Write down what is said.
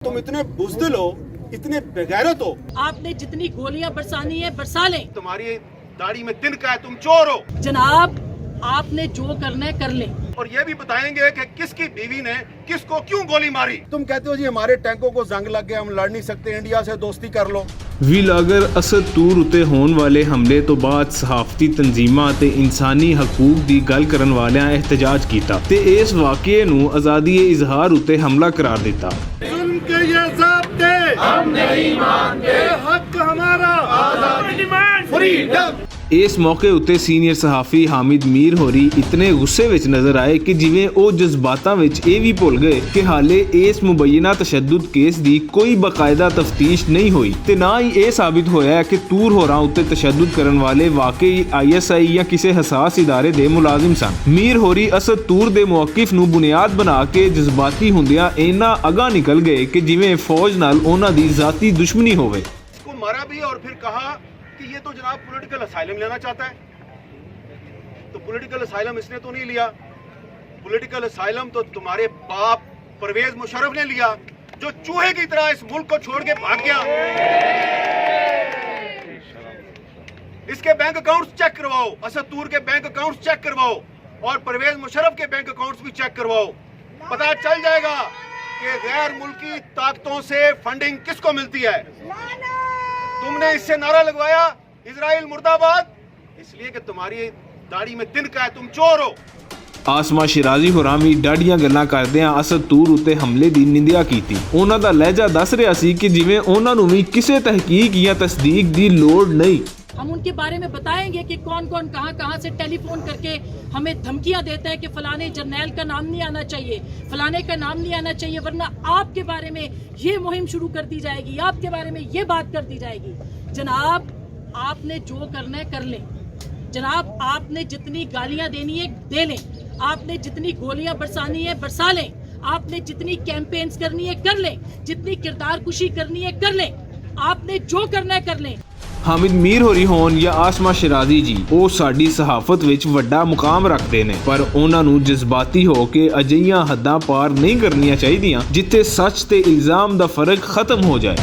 तुम इतने बुज़दिल हो, इतने बेगैरत हो। आपने जितनी गोलियां बरसानी है बरसा लें। तुम्हारी दाढ़ी में तिनका है, तुम चोर हो। जनाब आपने जो करना है कर लें। और ये भी बताएंगे कि किसकी बीवी ने किसको क्यों गोली मारी। तुम कहते हो जी हमारे टैंकों को जंग लग गया, हम लड़ नहीं सकते, इंडिया से दोस्ती कर लो। ਵੀਲਾਗਰ ਅਸਦ ਤੂਰ ਉਤੇ ਹੋਣ ਵਾਲੇ ਹਮਲੇ ਤੋਂ ਬਾਅਦ ਸਹਾਫਤੀ ਤਨਜ਼ੀਮਾਂ ਤੇ ਇਨਸਾਨੀ ਹਕੂਕ ਦੀ ਗੱਲ ਕਰਨ ਵਾਲਿਆਂ ਇਹਤਜਾਜ ਕੀਤਾ ਤੇ ਇਸ ਵਾਕਿਏ ਨੂੰ ਆਜ਼ਾਦੀ ਇਜ਼ਹਾਰ ਉਤੇ ਹਮਲਾ ਕਰਾਰ ਦਿੱਤਾ। जुल्म के ये ज़ाब्ते हम नहीं मानते, हक हमारा, आज़ादी, फ्रीडम। ਇਸ ਮੌਕੇ ਉੱਤੇ ਸੀਨੀਅਰ ਸਹਾਫੀ ਹਾਮਿਦ ਮੀਰ ਹੋਰੀ ਇਤਨੇ ਗੁੱਸੇ ਵਿੱਚ ਨਜ਼ਰ ਆਏ ਕਿ ਜਿਵੇਂ ਉਹ ਜਜ਼ਬਾਤਾਂ ਵਿੱਚ ਇਹ ਵੀ ਭੁੱਲ ਗਏ ਕਿ ਹਾਲੇ ਇਸ ਮੁਬੈਨਾ ਤਸ਼ੱਦਦ ਕੇਸ ਦੀ ਕੋਈ ਬਕਾਇਦਾ ਤਫਤੀਸ਼ ਨਹੀਂ ਹੋਈ ਤੇ ਨਾ ਹੀ ਇਹ ਸਾਬਿਤ ਹੋਇਆ ਕਿ ਤੂਰ ਹੋਰਾਂ ਉੱਤੇ ਤਸ਼ੱਦਦ ਕਰਨ ਵਾਲੇ ਵਾਕਈ ISI ਜਾਂ ਕਿਸੇ ਹਸਾਸ ਇਦਾਰੇ ਦੇ ਮੁਲਾਜ਼ਮ ਸਨ। ਮੀਰ ਹੋਰੀ ਅਸਦ ਤੂਰ ਦੇ ਮੌਕਿਫ ਨੂੰ ਬੁਨਿਆਦ ਬਣਾ ਕੇ ਜਜ਼ਬਾਤੀ ਹੁੰਦਿਆਂ ਇੰਨਾ ਅਗਾਂਹ ਨਿਕਲ ਗਏ ਕਿ ਜਿਵੇਂ ਫੌਜ ਨਾਲ ਉਹਨਾਂ ਦੀ ਜ਼ਾਤੀ ਦੁਸ਼ਮਣੀ ਹੋਵੇ। इसको मारा भी और फिर कहा कि ये तो जनाब पॉलिटिकल असाइलम लेना चाहता है। तो पॉलिटिकल असाइलम इसने तो नहीं लिया, पॉलिटिकल असाइलम तो तुम्हारे बाप परवेज मुशर्रफ ने लिया, जो चूहे की तरह इस मुल्क को छोड़ के भाग गया। इसके बैंक अकाउंट्स चेक करवाओ, असद तूर के बैंक अकाउंट्स चेक करवाओ और परवेज मुशर्रफ के बैंक अकाउंट्स भी चेक करवाओ। पता चल जाएगा कि गैर मुल्की ताकतों से फंडिंग किसको मिलती है। तुमने इससे नारा लगवाया इजराइल मुर्दाबाद, इसलिए कि तुम्हारी दाढ़ी में तिनका है, तुम चोर हो। ਆਸਮਾ ਸ਼ਿਰਾਜ਼ੀ ਹੋਰਾਂ ਵੀ ਡਾਢੀਆਂ ਗੱਲਾਂ ਕਰਦਿਆਂ ਅਸਦ ਤੂਰ ਉਤੇ ਹਮਲੇ ਦੀ ਨਿੰਦਿਆ ਕੀਤੀ। ਉਹਨਾਂ ਦਾ ਲਹਿਜਾ ਦੱਸ ਰਿਹਾ ਸੀ ਕਿ ਜਿਵੇਂ ਉਹਨਾਂ ਨੂੰ ਵੀ ਕਿਸੇ ਤਹਿਕੀਕ ਜਾਂ ਤਸਦੀਕ ਦੀ ਲੋੜ ਨਹੀਂ। हम उनके बारे में बताएंगे कि कौन कौन कहाँ से टेलीफोन करके हमें धमकियां देता है कि फलाने जर्नैल का नाम नहीं आना चाहिए, फलाने का नाम नहीं आना चाहिए, वरना आपके बारे में ये मुहिम शुरू कर दी जाएगी, आपके बारे में ये बात कर दी जाएगी। जनाब आपने जो करना है कर लें। जनाब आपने जितनी गालियां देनी है दे लें, आपने जितनी गोलियां बरसानी है बरसा लें, आपने जितनी कैंपेन्स करनी है कर लें, जितनी किरदार कुशी करनी है कर लें, आपने जो करना है कर लें। ਹਾਮਿਦ ਮੀਰ ਹੋਰੀ ਹੋਣ ਜਾਂ ਆਸਮਾ ਸ਼ਿਰਾਜ਼ੀ ਜੀ, ਉਹ ਸਾਡੀ ਸਹਾਫਤ ਵਿੱਚ ਵੱਡਾ ਮੁਕਾਮ ਰੱਖਦੇ ਨੇ, ਪਰ ਉਹਨਾਂ ਨੂੰ ਜਜ਼ਬਾਤੀ ਹੋ ਕੇ ਅਜਿਹੀਆਂ ਹੱਦਾਂ ਪਾਰ ਨਹੀਂ ਕਰਨੀਆਂ ਚਾਹੀਦੀਆਂ ਜਿੱਥੇ ਸੱਚ ਤੇ ਇਲਜ਼ਾਮ ਦਾ ਫਰਕ ਖਤਮ ਹੋ ਜਾਏ।